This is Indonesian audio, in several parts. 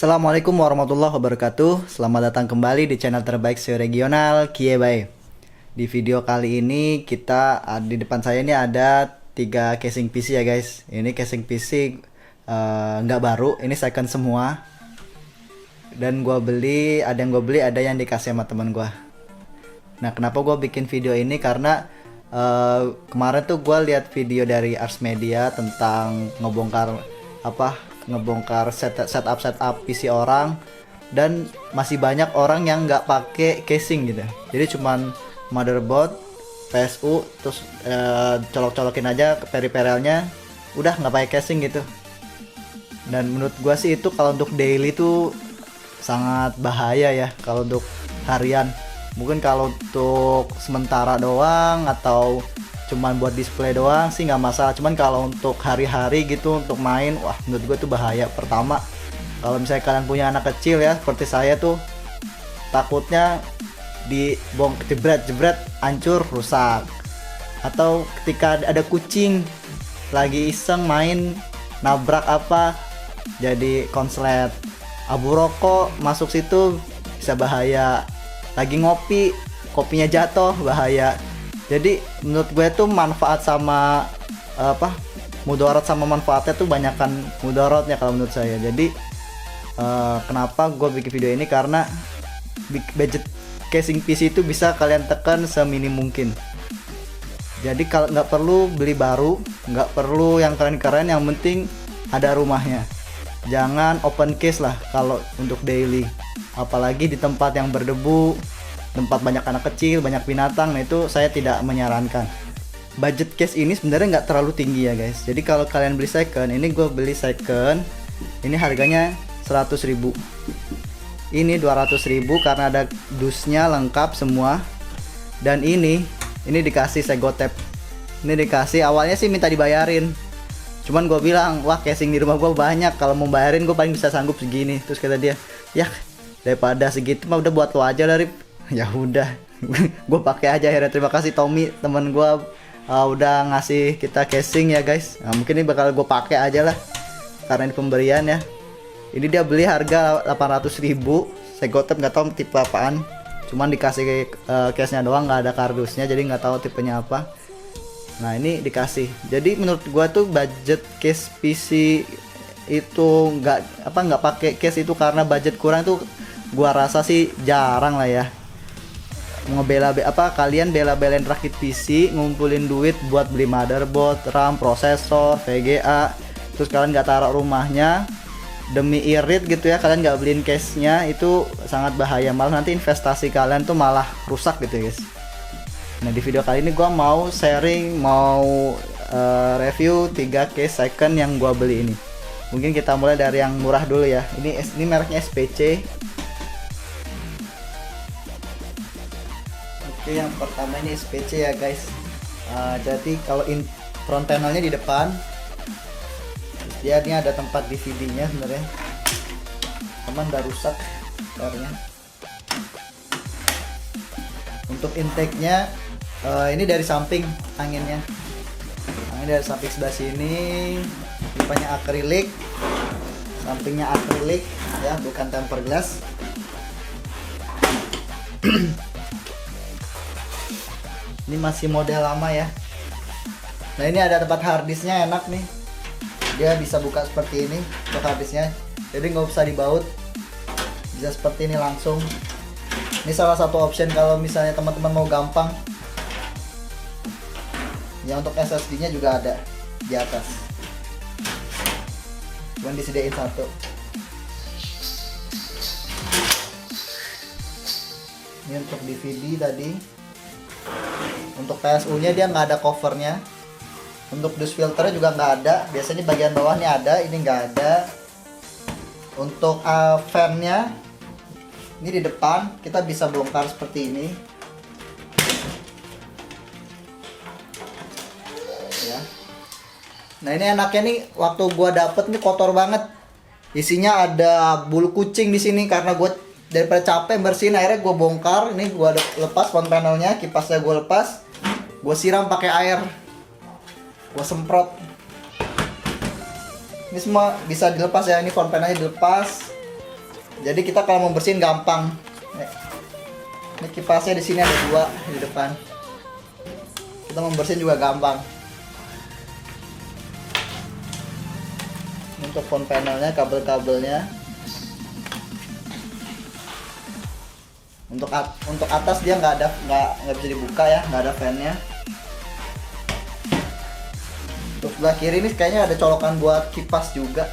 Assalamualaikum warahmatullahi wabarakatuh. Selamat datang kembali di channel terbaik SEO regional Kiebae. Di video kali ini di depan saya ini ada 3 casing PC ya guys. Ini casing PC nggak baru, ini second semua. Dan ada yang gue beli, ada yang dikasih sama teman gue. Nah, kenapa gue bikin video ini? Karena kemarin tuh gue lihat video dari Ars Media tentang ngebongkar setup PC orang, dan masih banyak orang yang nggak pakai casing gitu. Jadi cuman motherboard, PSU, terus colok-colokin aja ke peripheralnya, udah nggak pakai casing gitu. Dan menurut gua sih itu kalau untuk daily tuh sangat bahaya ya, kalau untuk harian. Mungkin kalau untuk sementara doang atau cuman buat display doang sih nggak masalah. Cuman kalau untuk hari-hari gitu untuk main, wah menurut gue tuh bahaya. Pertama, kalau misalnya kalian punya anak kecil ya seperti saya tuh, takutnya jebret hancur, rusak. Atau ketika ada kucing lagi iseng main, nabrak apa, jadi konslet. Abu rokok masuk situ bisa bahaya. Lagi ngopi, kopinya jatuh, bahaya. Jadi menurut gue tuh manfaat sama mudarat sama manfaatnya tuh banyakan mudaratnya kalau menurut saya. Jadi kenapa gue bikin video ini, karena budget casing PC itu bisa kalian tekan seminim mungkin. Jadi kalau nggak perlu beli baru, nggak perlu yang keren-keren, yang penting ada rumahnya. Jangan open case lah kalau untuk daily, apalagi di tempat yang berdebu, tempat banyak anak kecil, banyak binatang. Nah itu saya tidak menyarankan. Budget case ini sebenarnya nggak terlalu tinggi ya guys. Jadi kalau kalian beli second, ini gue beli second, ini harganya 100.000. Ini 200.000 karena ada dusnya lengkap semua. Dan ini dikasih segotep. Ini dikasih, awalnya sih minta dibayarin. Cuman gue bilang, wah casing di rumah gue banyak, kalau mau bayarin gue paling bisa sanggup segini. Terus kata dia, ya daripada segitu mah udah buat lo aja dari. Ya udah, gue pakai aja akhirnya. Terima kasih Tommy, temen gue udah ngasih kita casing ya guys. Nah, mungkin ini bakal gue pakai aja lah karena ini pemberian ya. Ini dia beli harga 800.000, segotep, nggak tahu tipe apaan. Cuman dikasih case-nya doang, nggak ada kardusnya, jadi nggak tahu tipenya apa. Nah ini dikasih. Jadi menurut gua tuh budget case PC itu nggak pakai case itu karena budget kurang tuh, gua rasa sih jarang lah ya. Kalian bela-belain rakit PC, ngumpulin duit buat beli motherboard, RAM, prosesor, VGA, terus kalian nggak taruh rumahnya demi irit gitu ya, kalian nggak beliin case-nya, itu sangat bahaya. Malah nanti investasi kalian tuh malah rusak gitu guys. Nah di video kali ini gue mau sharing, review 3 case second yang gue beli ini. Mungkin kita mulai dari yang murah dulu ya. Ini mereknya SPC. Oke, yang pertama ini SPC ya guys. Jadi kalau front panelnya di depan, dia ini ada tempat DVD-nya sebenarnya. Cuman udah rusak sebenarnya. Untuk intake-nya ini dari samping, anginnya dari samping sebelah sini. Depannya akrilik, sampingnya akrilik ya, bukan tempered glass. Ini masih model lama ya. Nah ini ada tempat harddisknya, enak nih, dia bisa buka seperti ini untuk harddisknya, jadi nggak usah dibaut, bisa seperti ini langsung. Ini salah satu option kalau misalnya teman-teman mau gampang. Ya untuk SSD nya juga ada di atas, cuman disediain satu. Ini untuk DVD tadi. Untuk PSU nya dia nggak ada covernya. Untuk dus filternya juga nggak ada, biasanya bagian bawah nih ada, ini nggak ada. Untuk fan nya ini di depan, kita bisa bongkar seperti ini ya. Nah ini enaknya nih, waktu gua dapet nih kotor banget, isinya ada bulu kucing di sini. Karena gua daripada capek bersihin, akhirnya gua bongkar. Ini gua lepas front panelnya, kipasnya gua lepas, gua siram pakai air, gua semprot. Ini semua bisa dilepas ya, ini front panelnya dilepas. Jadi kita kalau mau bersihin gampang. Ini kipasnya di sini ada 2 di depan. Kita mau bersihin juga gampang. Untuk front panelnya, kabel-kabelnya. Untuk atas dia nggak bisa dibuka ya, nggak ada fan-nya. Untuk sebelah kiri ini kayaknya ada colokan buat kipas juga,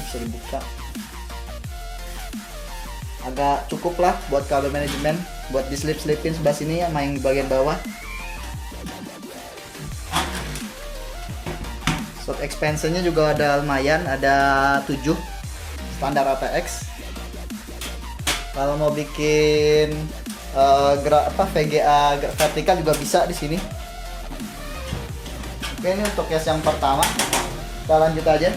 bisa dibuka. Agak cukup lah buat kabel manajemen, buat diselip-selipin sebelah sini ya, main di bagian bawah. Short expansionnya juga ada lumayan, ada 7 standar ATX. Kalau mau bikin VGA vertikal juga bisa di sini. Oke, ini untuk case yang pertama. Kita lanjut aja.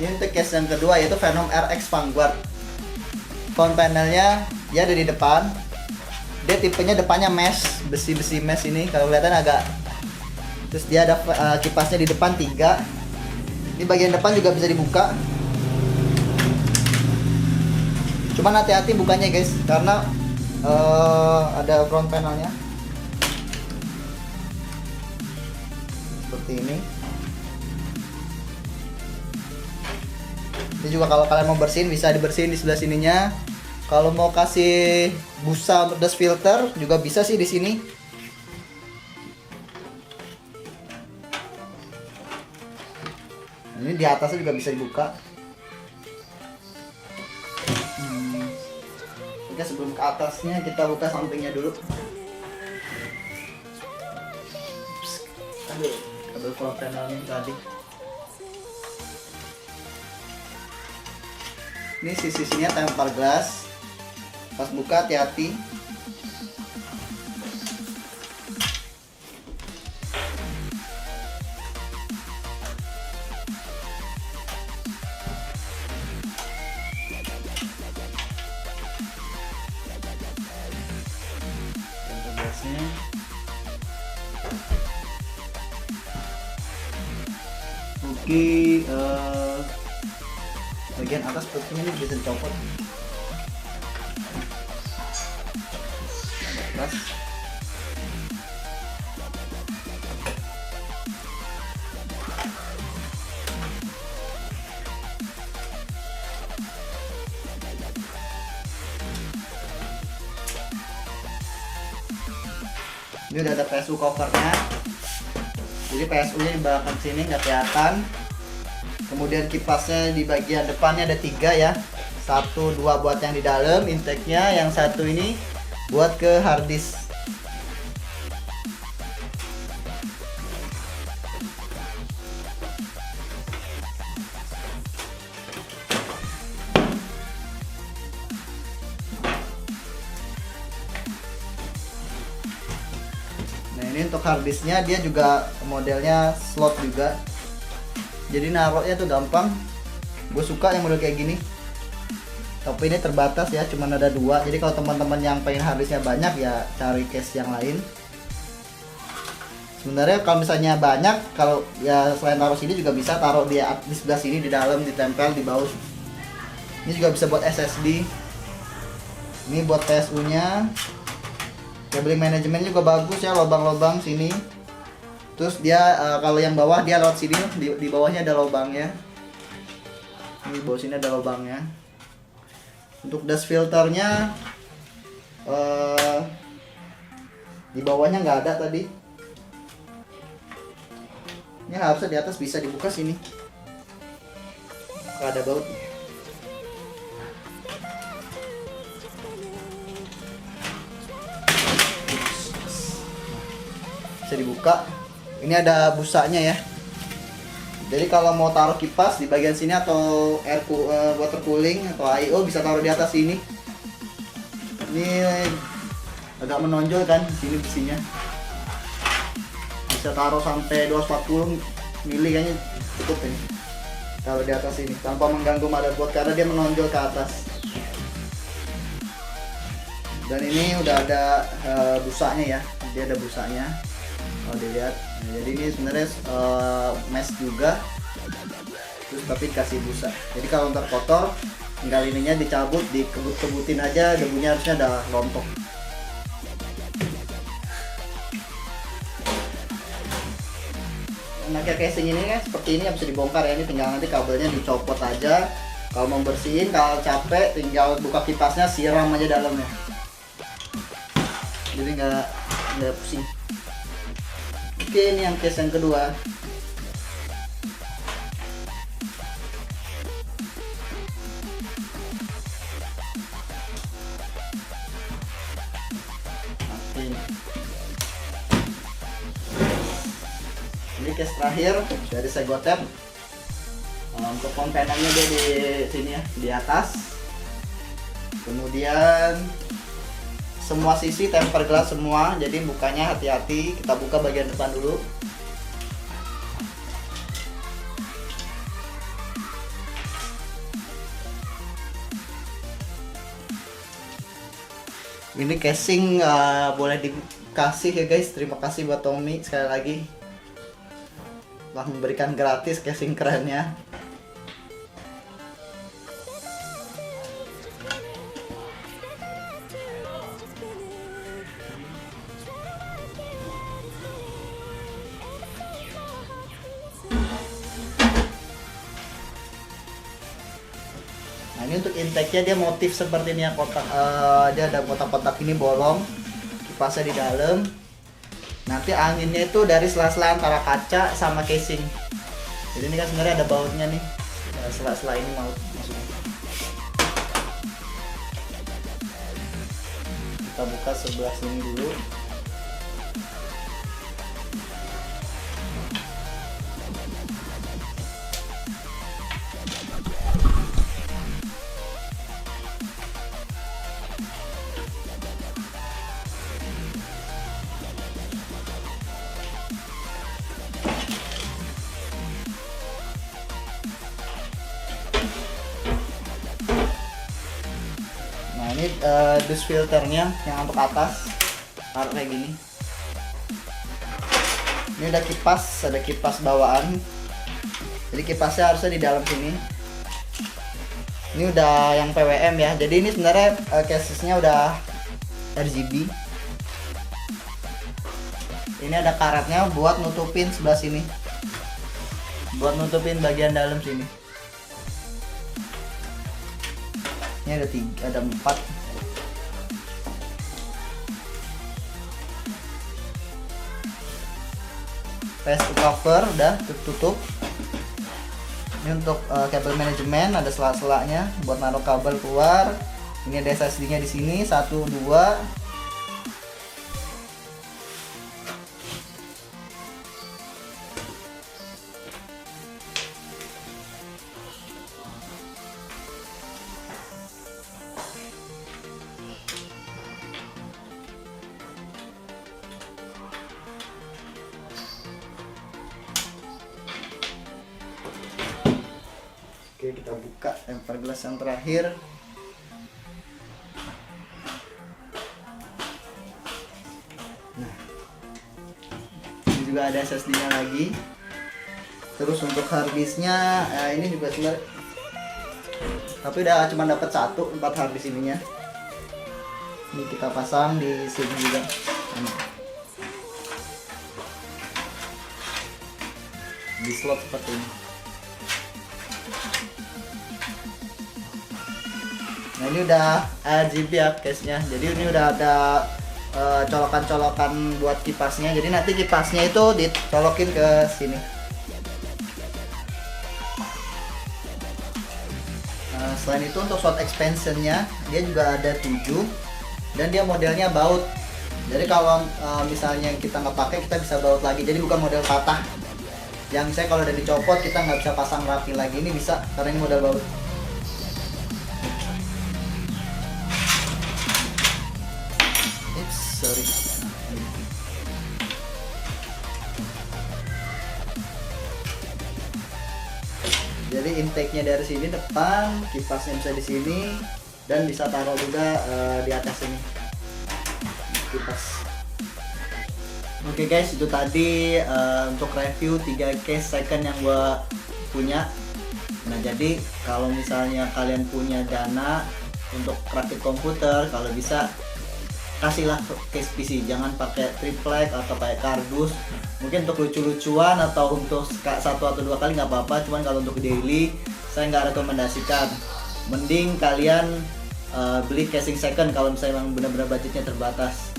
Ini untuk case yang kedua, yaitu Venom RX Vanguard. Front panelnya dia ada di depan. Dia tipenya depannya mesh, besi-besi mesh ini. Kalau kelihatan agak. Terus dia ada kipasnya di depan 3. Ini bagian depan juga bisa dibuka. Cuman hati-hati bukanya guys, karena ada front panelnya seperti ini. Ini juga kalau kalian mau bersihin bisa dibersihin di sebelah sininya. Kalau mau kasih busa untuk dust filter juga bisa sih di sini. Ini di atasnya juga bisa dibuka. Oke, sebelum ke atasnya kita buka sampingnya dulu. Aduh, kabel front panelnya tadi. Ini sisi-sisinya tempel glass. Pas buka hati-hati. Oke, bagian atas putihnya ini bisa dicopot. Atas. Ini udah ada PSU covernya. Jadi PSU nya di belakang sini nggak kelihatan. Kemudian kipasnya di bagian depannya ada 3 ya. 1, 2 buat yang di dalam intake-nya, yang satu ini buat ke hard disk. Nah, ini untuk hard disknya dia juga modelnya slot juga. Jadi naruhnya tuh gampang. Gue suka yang model kayak gini. Tapi ini terbatas ya, cuman ada 2. Jadi kalau teman-teman yang pengen harddisknya banyak ya cari case yang lain. Sebenarnya kalau misalnya banyak, kalau ya selain taruh sini juga bisa taruh di sebelah sini, di dalam ditempel di bawah. Ini juga bisa buat SSD. Ini buat PSU-nya. Cabling manajemen juga bagus ya, lubang-lubang sini. Terus dia kalau yang bawah dia lewat sini, di bawahnya ada lubangnya. Ini bawah sini ada lubangnya. Untuk dust filternya di bawahnya nggak ada tadi. Ini harusnya di atas bisa dibuka sini. Nggak ada baut. Bisa dibuka. Ini ada busanya ya. Jadi kalau mau taruh kipas di bagian sini atau water cooling atau I/O bisa taruh di atas sini. Ini agak menonjol kan di sini besinya. Bisa taruh sampai 240 mili kayaknya cukup ini. Taruh di atas ini tanpa mengganggu motherboard karena dia menonjol ke atas. Dan ini udah ada busanya ya, dia ada busanya kalau dilihat. Nah, jadi ini sebenarnya mesh juga, terus tapi kasih busa. Jadi kalau ntar kotor, tinggal ininya dicabut, dikebut-kebutin aja, debunya harusnya udah rontok. Enaknya casing ini kan seperti ini, bisa dibongkar ya. Ini tinggal nanti kabelnya dicopot aja. Kalau mau bersihin, kalau capek tinggal buka kipasnya, siram aja dalamnya. Jadi nggak pusing. Oke, ini yang case yang kedua. Ini case terakhir dari Segotep. Untuk komponennya dia di sini ya, di atas. Kemudian semua sisi tempered glass semua, jadi bukanya hati-hati. Kita buka bagian depan dulu. Ini casing boleh dikasih ya guys. Terima kasih buat Tommy sekali lagi telah memberikan gratis casing kerennya. Nah, ini untuk intake-nya dia motif seperti ini ya, kotak. Dia ada kotak-kotak ini bolong, kipasnya di dalam. Nanti anginnya itu dari sela-sela antara kaca sama casing. Jadi ini kan sebenarnya ada bautnya nih, sela-sela ini mau maksudnya. Kita buka sebelah sini dulu. Nah, ini dust filternya yang untuk atas, taruh kayak gini. Ini ada kipas bawaan. Jadi kipasnya harusnya di dalam sini. Ini udah yang PWM ya. Jadi ini sebenarnya casesnya udah RGB. Ini ada karetnya buat nutupin sebelah sini, buat nutupin bagian dalam sini. Ini ada 4. Paste cover udah tertutup. Ini untuk kabel manajemen, ada sela-selanya buat naruh kabel keluar. Ini ada SSD-nya di sini 1, 2. Oke, kita buka tempered glass yang terakhir. Nah, ini juga ada SSD-nya lagi. Terus untuk harddisknya, ini juga sebenarnya, tapi udah cuma dapat 4 harddisk ininya. Ini kita pasang di sini juga. Di slot seperti ini. Nah, ini udah RGB ya case-nya. Jadi ini udah ada colokan-colokan buat kipasnya. Jadi nanti kipasnya itu dicolokin ke sini. Selain itu untuk shot expansion-nya dia juga ada 7 dan dia modelnya baut. Jadi kalau misalnya kita nggak pakai, kita bisa baut lagi. Jadi bukan model patah. Yang saya kalau udah dicopot kita nggak bisa pasang rapi lagi. Ini bisa karena ini model baut. Sorry. Jadi intake-nya dari sini depan, kipasnya bisa di sini dan bisa taruh juga di atas ini. kipas. Oke guys, itu tadi untuk review 3 case second yang gua punya. Nah jadi kalau misalnya kalian punya dana untuk rakit komputer, kalau bisa kasihlah case PC, jangan pakai triplek atau pakai kardus. Mungkin untuk lucu-lucuan atau untuk 1 atau 2 kali nggak apa-apa, cuman kalau untuk daily saya nggak rekomendasikan. Mending kalian beli casing second kalau misalnya memang benar-benar budgetnya terbatas.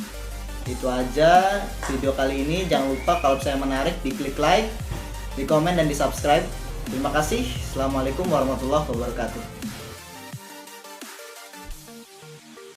Itu aja video kali ini. Jangan lupa kalau misalnya menarik diklik like, di komen dan di subscribe. Terima kasih. Assalamualaikum warahmatullahi wabarakatuh.